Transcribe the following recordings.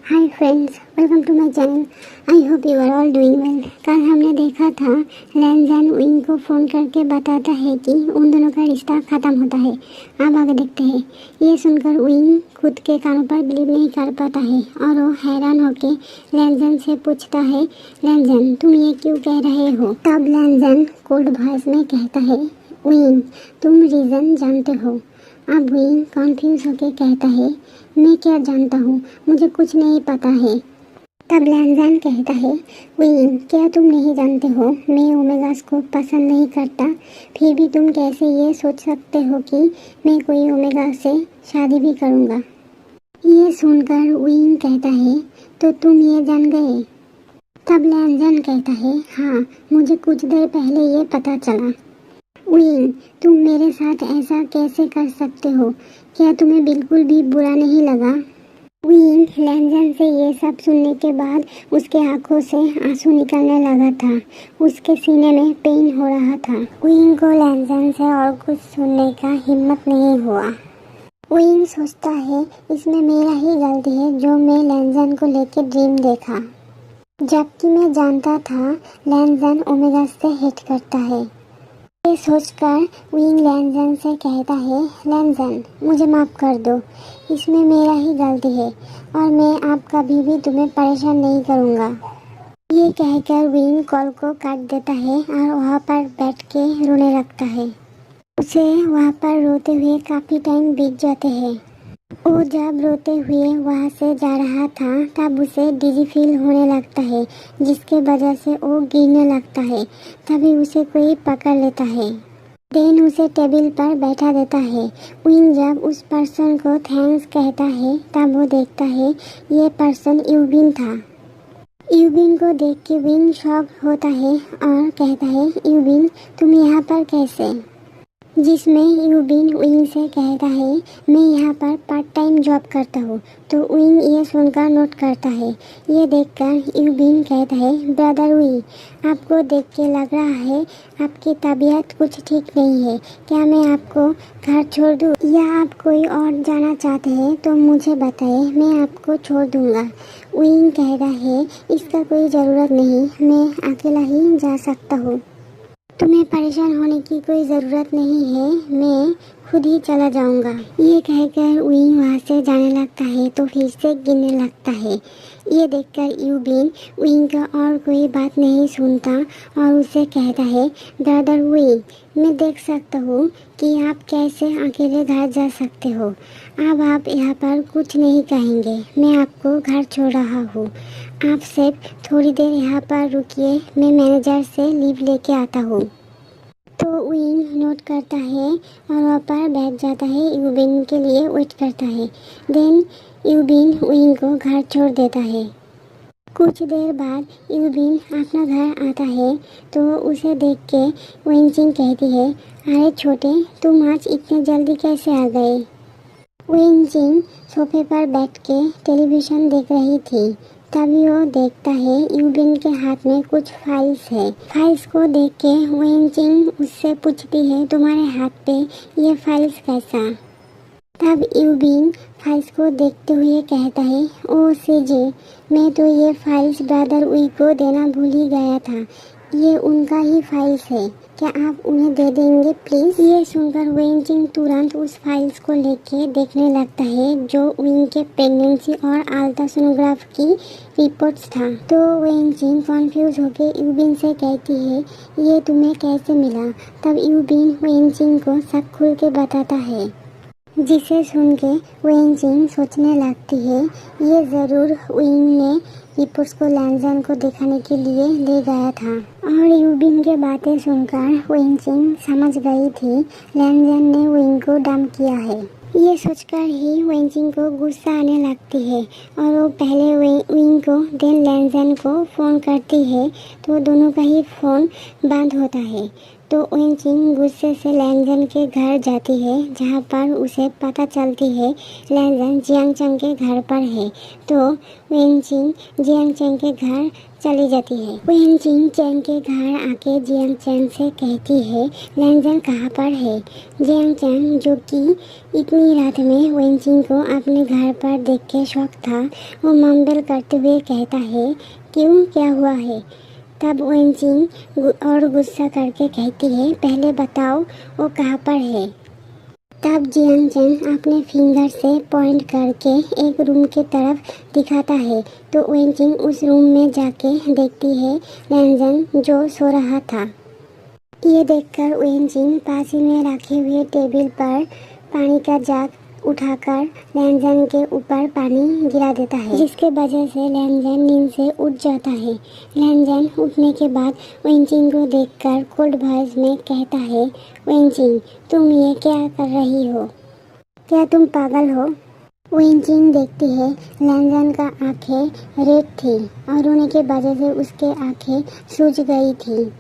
Hi friends, welcome to my channel. I hope you are all doing well. कल हमने देखा था लैनजन wing को फ़ोन करके बताता है कि उन दोनों का रिश्ता ख़त्म होता है। अब आगे देखते हैं। ये सुनकर विंग खुद के कानों पर बिलीव नहीं कर पाता है और वो हैरान होकर लैनजन से पूछता है, लैनजन तुम ये क्यों कह रहे हो? तब लैनजन कोल्ड वॉइस में कहता है, विंग तुम रीज़न जानते हो। अब विंग कॉन्फ्यूज होकर कहता है, मैं क्या जानता हूँ, मुझे कुछ नहीं पता है। तब लैनजन कहता है, विंग क्या तुम नहीं जानते हो मैं ओमेगास को पसंद नहीं करता, फिर भी तुम कैसे ये सोच सकते हो कि मैं कोई ओमेगा से शादी भी करूँगा? ये सुनकर विंग कहता है, तो तुम ये जान गए? तब लैनजन कहता है, हाँ मुझे कुछ देर पहले ये पता चला। विंग तुम मेरे साथ ऐसा कैसे कर सकते हो? क्या तुम्हें बिल्कुल भी बुरा नहीं लगा? विंग लैनजन से ये सब सुनने के बाद उसके आंखों से आंसू निकलने लगा था। उसके सीने में पेन हो रहा था। विंग को लैनजन से और कुछ सुनने का हिम्मत नहीं हुआ। विंग सोचता है, इसमें मेरा ही गलती है जो मैं लैनजन को लेकर ड्रीम देखा, जबकि मैं जानता था लैनजन ओमेगा से हेट करता है। ये सोचकर विंग लैनजन से कहता है, लैनजन मुझे माफ़ कर दो, इसमें मेरा ही गलती है और मैं आप कभी भी तुम्हें परेशान नहीं करूँगा। ये कहकर विंग कॉल को काट देता है और वहाँ पर बैठ के रोने लगता है। उसे वहाँ पर रोते हुए काफ़ी टाइम बीत जाते हैं। वो जब रोते हुए वहाँ से जा रहा था तब उसे डिजी फील होने लगता है, जिसके वजह से वो गिरने लगता है। तभी उसे कोई पकड़ लेता है, देन उसे टेबल पर बैठा देता है। विंग जब उस पर्सन को थैंक्स कहता है तब वो देखता है ये पर्सन यूबिन था। यूबिन को देख के विंग शॉक होता है और कहता है, यूबिन तुम यहाँ पर कैसे? जिसमें यूबिन विंग से कहता है, मैं यहाँ पर पार्ट टाइम जॉब करता हूँ। तो विंग ये सुनकर नोट करता है। ये देखकर यूबिन कहता है, ब्रदर विंग आपको देख के लग रहा है आपकी तबीयत कुछ ठीक नहीं है, क्या मैं आपको घर छोड़ दूँ या आप कोई और जाना चाहते हैं तो मुझे बताएं, मैं आपको छोड़ दूँगा। विंग कहता है, इसका कोई ज़रूरत नहीं, मैं अकेला ही जा सकता हूँ, तुम्हें परेशान होने की कोई ज़रूरत नहीं है, मैं खुद ही चला जाऊंगा। ये कहकर विंग वहाँ से जाने लगता है तो फिर से गिरने लगता है। ये देखकर यूबिन विंग का और कोई बात नहीं सुनता और उसे कहता है, ब्रदर विंग मैं देख सकता हूँ कि आप कैसे अकेले घर जा सकते हो। अब आप यहाँ पर कुछ नहीं कहेंगे, मैं आपको घर छोड़ रहा हूँ, आप सिर्फ थोड़ी देर यहाँ पर रुकिए, मैं मैनेजर से लीव लेके आता हूँ। तो विंग नोट करता है और वहाँ पर बैठ जाता है, यूबिन के लिए वेट करता है। देन यूबिन विंग को घर छोड़ देता है। कुछ देर बाद यूबिन अपना घर आता है तो उसे देख के वेंचिंग कहती है, अरे छोटे तुम आज इतने जल्दी कैसे आ गए? वेंचिंग सोफे पर बैठ के टेलीविज़न देख रही थी। तभी वो देखता है यूबिन के हाथ में कुछ फाइल्स है। फाइल्स को देख के वेंचिंग उससे पूछती है, तुम्हारे हाथ पे ये फाइल्स कैसा? तब यूबिन फाइल्स को देखते हुए कहता है, ओ सीजे मैं तो ये फाइल्स ब्रदर वी को देना भूल ही गया था, ये उनका ही फाइल्स है, क्या आप उन्हें दे देंगे प्लीज़? ये सुनकर वेंचिंग तुरंत उस फाइल्स को लेके देखने लगता है जो विंग के प्रेगनेंसी और अल्ट्रासोनोग्राफ की रिपोर्ट्स था। तो वेंचिंग कॉन्फ्यूज होकर यूबिन से कहती है, ये तुम्हें कैसे मिला? तब यूबिन वेंचिंग को सब खुल के बताता है, जिसे सुन के वेंचिंग सोचने लगती है, ये ज़रूर विंग ने रिपोर्ट्स को लैनजन को दिखाने के लिए ले गया था। और यूबिन के बातें सुनकर वेंचिंग समझ गई थी लैनजन ने विंग को डंप किया है। ये सोचकर ही वेंचिंग को गुस्सा आने लगती है और वो पहले विंग को देन लैनजन को फ़ोन करती है तो दोनों का ही फ़ोन बंद होता है। तो वेनचिंग गुस्से से लैंजन के घर जाती है, जहाँ पर उसे पता चलती है लैंजन जियांग चंग के घर पर है। तो वेनचिंग जियांग चंग के घर चली जाती है। वेनचिंग चैंग के घर आके जियांग चैंग से कहती है लैंजन कहाँ पर है। जियांग चैंग, जो कि इतनी रात में वेनचिंग को अपने घर पर देख के शौक था, वो मम्बल करते हुए कहता है क्यों, क्या हुआ है। तब वेनचिंग और गुस्सा करके कहती है पहले बताओ वो कहाँ पर है। तब जियांग चैंग अपने फिंगर से पॉइंट करके एक रूम की तरफ दिखाता है। तो वेनचिंग उस रूम में जाके देखती है लैंजन जो सो रहा था। ये देखकर वेनचिंग पास ही में रखे हुए टेबल पर पानी का जग उठाकर लैंजन के ऊपर पानी गिरा देता है, जिसके वजह से लैंजन नींद से उठ जाता है। लैंजन उठने के बाद वेनचिंग को देखकर कोल्ड वॉइस में कहता है वेनचिंग, तुम ये क्या कर रही हो, क्या तुम पागल हो। वेनचिंग देखती है लैंजन का आंखें रेड थी और रोने के वजह से उसके आंखें सूज गई थी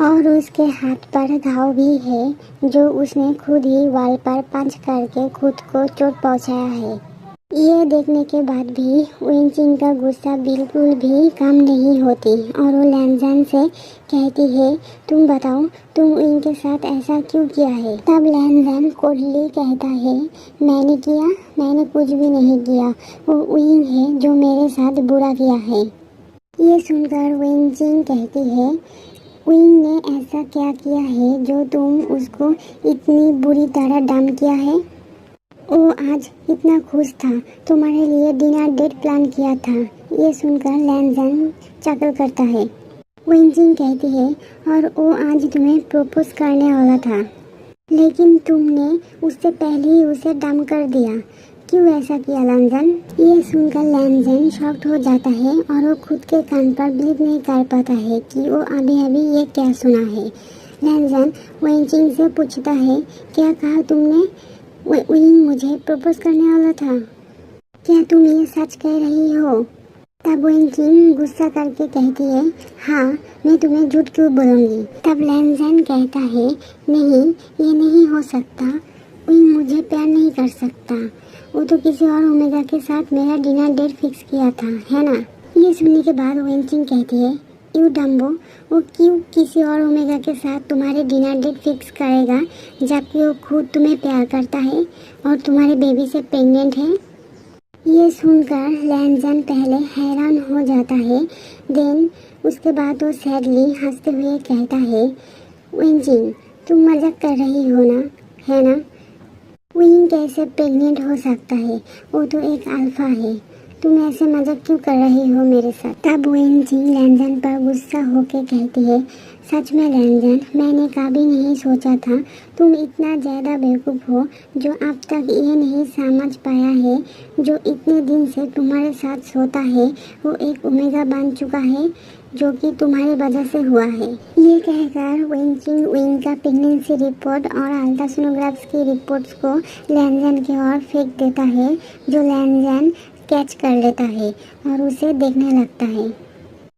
और उसके हाथ पर घाव भी है जो उसने खुद ही वॉल पर पंच करके खुद को चोट पहुंचाया है। ये देखने के बाद भी वेनचिंग का गुस्सा बिल्कुल भी कम नहीं होती और वो लैंजन से कहती है तुम बताओ तुम इनके साथ ऐसा क्यों किया है। तब लैंजन कोल्डली कहता है मैंने किया, मैंने कुछ भी नहीं किया, वो विंग है जो मेरे साथ बुरा किया है। ये सुनकर वेनचिंग कहती है विंग ने ऐसा क्या किया है जो तुम उसको इतनी बुरी तरह डंप किया है। वो आज इतना खुश था, तुम्हारे लिए डिनर डेट प्लान किया था। ये सुनकर लैंजन चकल करता है। वेनचिंग कहती है और वो आज तुम्हें प्रपोज करने वाला था, लेकिन तुमने उससे पहले ही उसे डंप कर दिया, क्यों ऐसा किया लैंजन। ये सुनकर लैंजन शॉक्ड हो जाता है और वो खुद के कान पर बिलीव नहीं कर पाता है कि वो अभी अभी ये क्या सुना है। लैंजन वेनचिंग से पूछता है क्या कहा तुमने, विंग मुझे प्रपोज करने वाला था, क्या तुम ये सच कह रही हो। तब वेनचिंग गुस्सा करके कहती है हाँ, मैं तुम्हें झूठ क्यों बोलूँगी। तब लैंजन कहता है नहीं, ये नहीं हो सकता, विंग मुझे प्यार नहीं कर सकता, वो तो किसी और ओमेगा के साथ मेरा डिनर डेट फिक्स किया था, है ना। ये सुनने के बाद वेनचिंग कहती है यू डम्बो, वो क्यों किसी और ओमेगा के साथ तुम्हारे डिनर डेट फिक्स करेगा जबकि वो खुद तुम्हें प्यार करता है और तुम्हारे बेबी से प्रेग्नेंट है। ये सुनकर लैंजन पहले हैरान हो जाता है, देन उसके बाद वो सैडली हंसते हुए कहता है वेनचिंग तुम मजाक कर रही हो ना, है ना। विंग कैसे प्रेग्नेंट हो सकता है, वो तो एक अल्फा है, तुम ऐसे मजाक क्यों कर रही हो मेरे साथ। तब वेनचिंग लैंजन पर गुस्सा होके कहती है सच में लैंजन, मैंने कभी नहीं सोचा था तुम इतना ज़्यादा बेवकूफ़ हो जो अब तक ये नहीं समझ पाया है जो इतने दिन से तुम्हारे साथ सोता है वो एक ओमेगा बन चुका है जो कि तुम्हारी वजह से हुआ है। ये कहकर वेनचिंग विंग का प्रेगनेंसी रिपोर्ट और अल्ट्रासोनोग्राफ्स की रिपोर्ट्स को लैंजन की ओर फेंक देता है, जो लैंजन कैच कर लेता है और उसे देखने लगता है।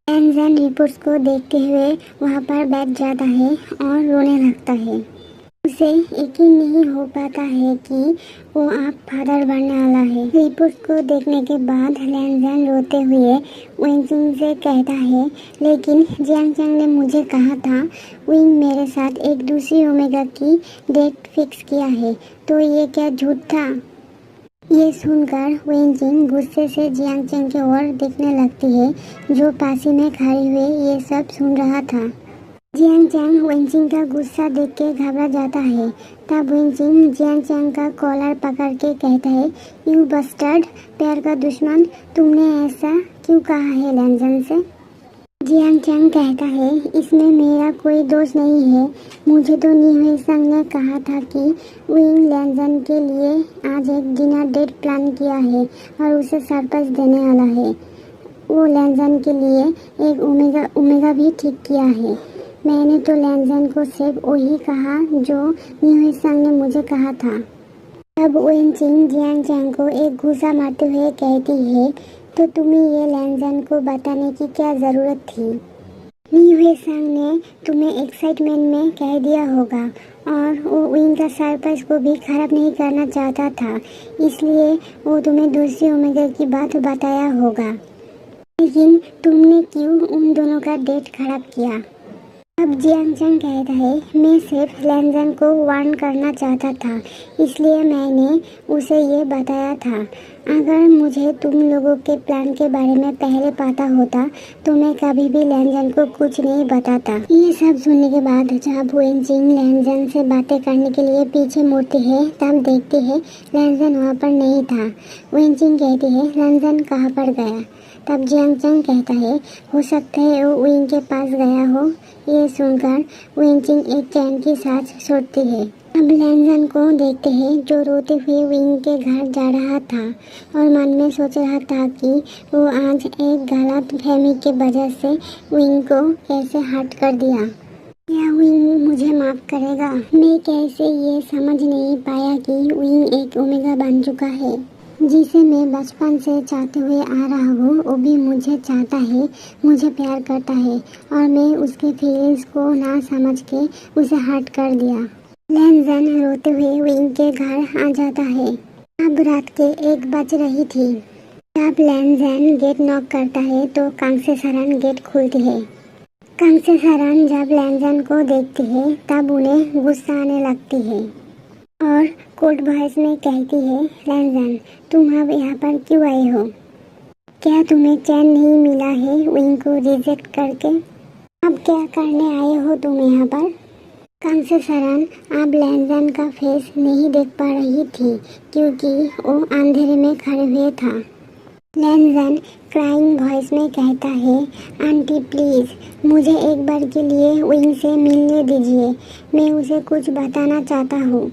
लैंजन रिपोर्ट्स को देखते हुए वहाँ पर बैठ जाता है और रोने लगता है। उसे यकीन नहीं हो पाता है कि वो अब फादर बनने वाला है। रिपोर्ट्स को देखने के बाद लैंजन रोते हुए वेनचिंग से कहता है लेकिन जियांग चैंग ने मुझे कहा था विंग मेरे साथ एक दूसरी ओमेगा की डेट फिक्स किया है, तो ये क्या झूठ था। ये सुनकर वेनचिंग गुस्से से जियांग चैंग की ओर देखने लगती है, जो पास ही में खड़े हुए ये सब सुन रहा था। जियांग चैंग वेनचिंग का गुस्सा देख के घबरा जाता है। तब वेनचिंग जियांग चैंग का कॉलर पकड़ के कहता है यू बस्टर्ड, प्यार का दुश्मन, तुमने ऐसा क्यों कहा है लैंजन से। जियांग चैंग कहता है इसमें मेरा कोई दोष नहीं है, मुझे तो नी संग ने कहा था कि विंग लैंजन के लिए आज एक डिनर डेट प्लान किया है और उसे सरप्राइज देने वाला है। वो लैंजन के लिए एक ओमेगा भी ठीक किया है। मैंने तो लैंजन को सिर्फ वही कहा जो नी संग ने मुझे कहा था। तब वेनचिंग जियांग चैंग को एक घूसा मारते हुए कहती है तो तुम्हें ये लैंजन को बताने की क्या ज़रूरत थी। ली हुए सांग ने तुम्हें एक्साइटमेंट में कह दिया होगा और वो विंग का सरप्राइज को भी खराब नहीं करना चाहता था, इसलिए वो तुम्हें दूसरी ओमेगा की बात बताया होगा। लेकिन तुमने क्यों उन दोनों का डेट खराब किया? अब जियांगचंग कहता है, मैं सिर्फ लैंजन को वार्न करना चाहता था, इसलिए मैंने उसे ये बताया था। अगर मुझे तुम लोगों के प्लान के बारे में पहले पता होता तो मैं कभी भी लैंजन को कुछ नहीं बताता। ये सब सुनने के बाद जब वेनजिंग लैंजन से बातें करने के लिए पीछे मुड़ती है तब देखती है लैंजन वहाँ पर नहीं था। वेनजिंग कहती है, लैंजन कहाँ पर गया? तब जियांगचंग कहता है, हो सकता है वो विंग के पास गया हो। ये सुनकर वेनजिंग एक चैन की सांस छोड़ती है। अब लैंजन को देखते हैं जो रोते हुए विंग के घर जा रहा था और मन में सोच रहा था कि वो आज एक गलत फहमी के वजह से विंग को कैसे हर्ट कर दिया। क्या विंग मुझे माफ करेगा? मैं कैसे ये समझ नहीं पाया कि विंग एक ओमेगा बन चुका है, जिसे मैं बचपन से चाहते हुए आ रहा हूँ। वो भी मुझे चाहता है, मुझे प्यार करता है और मैं उसके फीलिंग्स को ना समझ के उसे हर्ट कर दिया। लैंजन रोते हुए विंग के घर आ जाता है। अब रात के 1 बज रही थी। जब लैंजन गेट नॉक करता है तो कांगसे सरन गेट खोलती है। कांगसे सरन जब लैंजन को देखती है तब उन्हें गुस्सा आने लगती है और कोल्ड वॉइस में कहती है, लैंजन तुम अब यहाँ पर क्यों आए हो? क्या तुम्हें चैन नहीं मिला है विंग को रिजेक्ट करके? अब क्या करने आए हो तुम यहाँ पर? कांगसे सरन अब लैंजन का फेस नहीं देख पा रही थी क्योंकि वो अंधेरे में खड़े हुए था। लैंजन क्राइंग वॉइस में कहता है, आंटी प्लीज़ मुझे एक बार के लिए विंग से मिलने दीजिए, मैं उसे कुछ बताना चाहता हूँ।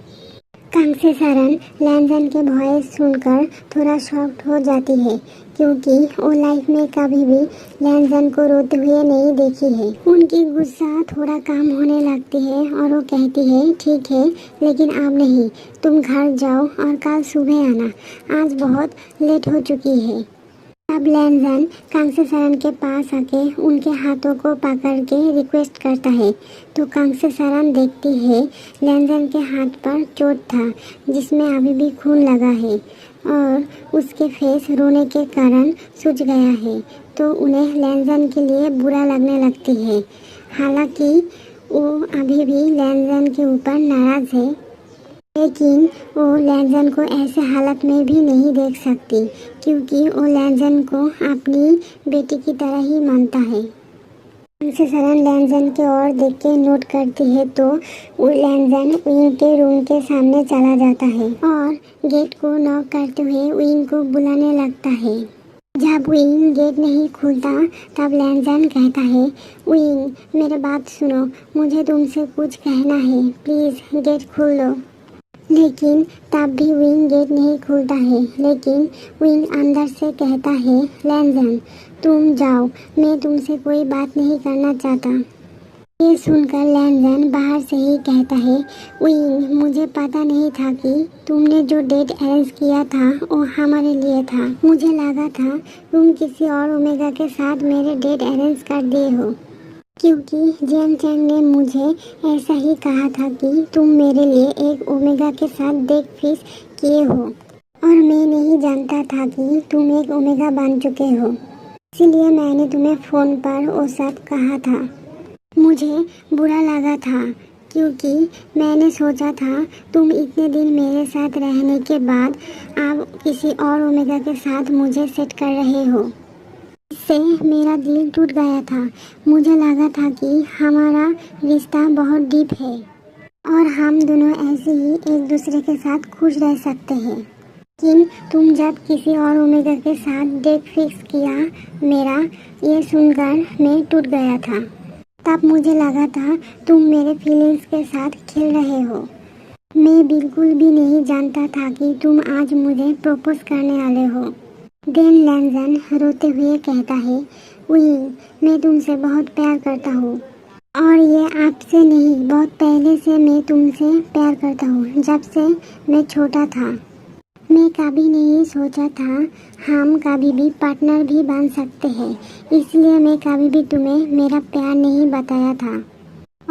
कांगसे सरन लैंजन के वॉइस सुनकर थोड़ा शॉक्ड हो जाती है क्योंकि वो लाइफ में कभी भी लैंजन को रोते हुए नहीं देखी है। उनकी गुस्सा थोड़ा कम होने लगती है और वो कहती है, ठीक है लेकिन अब नहीं, तुम घर जाओ और कल सुबह आना, आज बहुत लेट हो चुकी है। अब लैंजन कांगसे सरन के पास आके उनके हाथों को पकड़ के रिक्वेस्ट करता है तो कांगसे सरन देखती है लैंजन के हाथ पर चोट था जिसमें अभी भी खून लगा है और उसके फेस रोने के कारण सूज गया है, तो उन्हें लैंजन के लिए बुरा लगने लगती है। हालांकि वो अभी भी लैंजन के ऊपर नाराज़ है, लेकिन वो लैंजन को ऐसे हालत में भी नहीं देख सकती क्योंकि वो लैंजन को अपनी बेटी की तरह ही मानता है। कांगसे सरन लैंजन की ओर देख के नोट करती है तो वो लैंजन विंग के रूम के सामने चला जाता है और गेट को नॉक करते हुए विंग को बुलाने लगता है। जब विंग गेट नहीं खुलता तब लैंजन कहता है, विंग मेरी बात सुनो, मुझे तुमसे कुछ कहना है, प्लीज़ गेट खोल दो। लेकिन तब भी विंग गेट नहीं खुलता है, लेकिन विंग अंदर से कहता है, लैंजन तुम जाओ, मैं तुमसे कोई बात नहीं करना चाहता। ये सुनकर लैंजन बाहर से ही कहता है, विंग मुझे पता नहीं था कि तुमने जो डेट अरेंज किया था वो हमारे लिए था। मुझे लगा था तुम किसी और ओमेगा के साथ मेरे डेट अरेंज कर दिए हो, क्योंकि जियांगचंग ने मुझे ऐसा ही कहा था कि तुम मेरे लिए एक ओमेगा के साथ डेट फिक्स किए हो और मैं नहीं जानता था कि तुम एक ओमेगा बन चुके हो, इसलिए मैंने तुम्हें फ़ोन पर वो सब कहा था। मुझे बुरा लगा था क्योंकि मैंने सोचा था तुम इतने दिन मेरे साथ रहने के बाद अब किसी और ओमेगा के साथ मुझे सेट कर रहे हो। इससे मेरा दिल टूट गया था। मुझे लगा था कि हमारा रिश्ता बहुत डीप है और हम दोनों ऐसे ही एक दूसरे के साथ खुश रह सकते हैं, लेकिन तुम जब किसी और ओमेगा के साथ डेट फिक्स किया, मेरा ये सुनकर मैं टूट गया था। तब मुझे लगा था तुम मेरे फीलिंग्स के साथ खेल रहे हो। मैं बिल्कुल भी नहीं जानता था कि तुम आज मुझे प्रपोज करने वाले हो। देन लैंजन रोते हुए कहता है, विंग मैं तुमसे बहुत प्यार करता हूँ और ये आपसे नहीं, बहुत पहले से मैं तुमसे प्यार करता हूँ, जब से मैं छोटा था। मैं कभी नहीं सोचा था हम कभी भी पार्टनर भी बन सकते हैं, इसलिए मैं कभी भी तुम्हें मेरा प्यार नहीं बताया था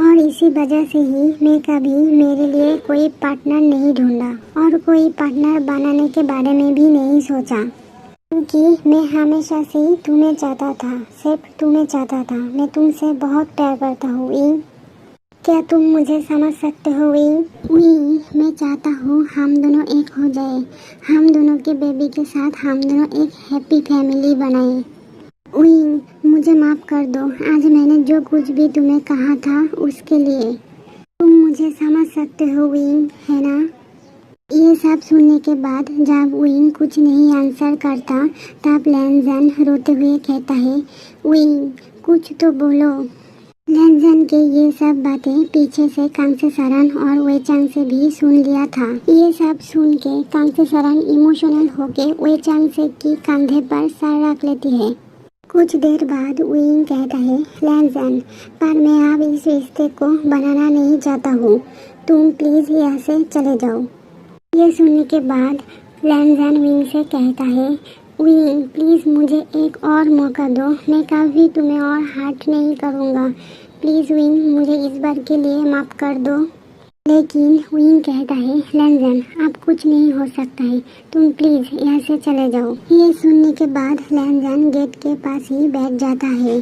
और इसी वजह से ही मैं कभी मेरे लिए कोई पार्टनर नहीं ढूंढा और कोई पार्टनर बनाने के बारे में भी नहीं सोचा, क्योंकि मैं हमेशा से ही तुम्हें चाहता था, सिर्फ तुम्हें चाहता था। मैं तुमसे बहुत प्यार करता हूँ विंग। क्या तुम मुझे समझ सकते हो विंग? विंग, मैं चाहता हूँ हम दोनों एक हो जाए, हम दोनों के बेबी के साथ हम दोनों एक हैप्पी फैमिली बनाए। विंग, मुझे माफ़ कर दो आज मैंने जो कुछ भी तुम्हें कहा था उसके लिए। तुम मुझे समझ सकते हो विंग, है ना? ये सब सुनने के बाद जब विंग कुछ नहीं आंसर करता तब लैंजन रोते हुए कहता है, विंग कुछ तो बोलो। लैंजन के ये सब बातें पीछे से कांग्से सरन और वेचांग से भी सुन लिया था। ये सब सुन के कांग्से सरन इमोशनल होके वेचांग से की कंधे पर सर रख लेती है। कुछ देर बाद विंग कहता है, लैंजन पर मैं अब इस रिश्ते को बनाना नहीं चाहता हूँ, तुम प्लीज़ यहाँ से चले जाओ। ये सुनने के बाद लैंजन विंग से कहता है, विंग प्लीज़ मुझे एक और मौका दो, मैं कभी तुम्हें और हर्ट नहीं करूँगा, प्लीज़ विंग मुझे इस बार के लिए माफ़ कर दो। लेकिन विंग कहता है, लैंजन अब कुछ नहीं हो सकता है, तुम प्लीज़ यहाँ से चले जाओ। ये सुनने के बाद लैंजन गेट के पास ही बैठ जाता है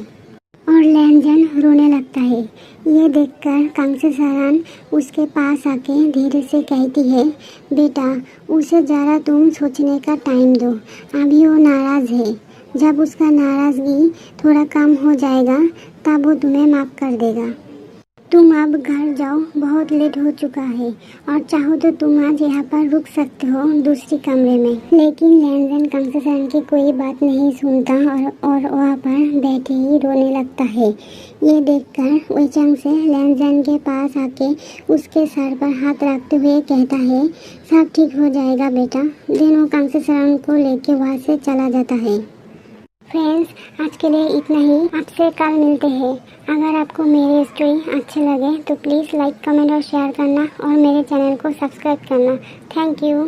और लैंजन रोने लगता है। ये देखकर कांग्से सरन उसके पास आके धीरे से कहती है, बेटा उसे ज़रा तुम सोचने का टाइम दो, अभी वो नाराज़ है, जब उसका नाराज़गी थोड़ा कम हो जाएगा तब वो तुम्हें माफ़ कर देगा। तुम अब घर जाओ, बहुत लेट हो चुका है और चाहो तो तुम आज यहाँ पर रुक सकते हो दूसरी कमरे में। लेकिन लैंजन कांग्से सरन की कोई बात नहीं सुनता और वहाँ पर बैठे ही रोने लगता है। ये देखकर वेचांग से लैंजन के पास आके उसके सर पर हाथ रखते हुए कहता है, सब ठीक हो जाएगा बेटा। देन वो कांग्से सरन को लेके वहाँ से चला जाता है। फ्रेंड्स, आज के लिए इतना ही, आपसे कल मिलते हैं। अगर आपको मेरी स्टोरी अच्छी लगे तो प्लीज़ लाइक, कमेंट और शेयर करना और मेरे चैनल को सब्सक्राइब करना। Thank you.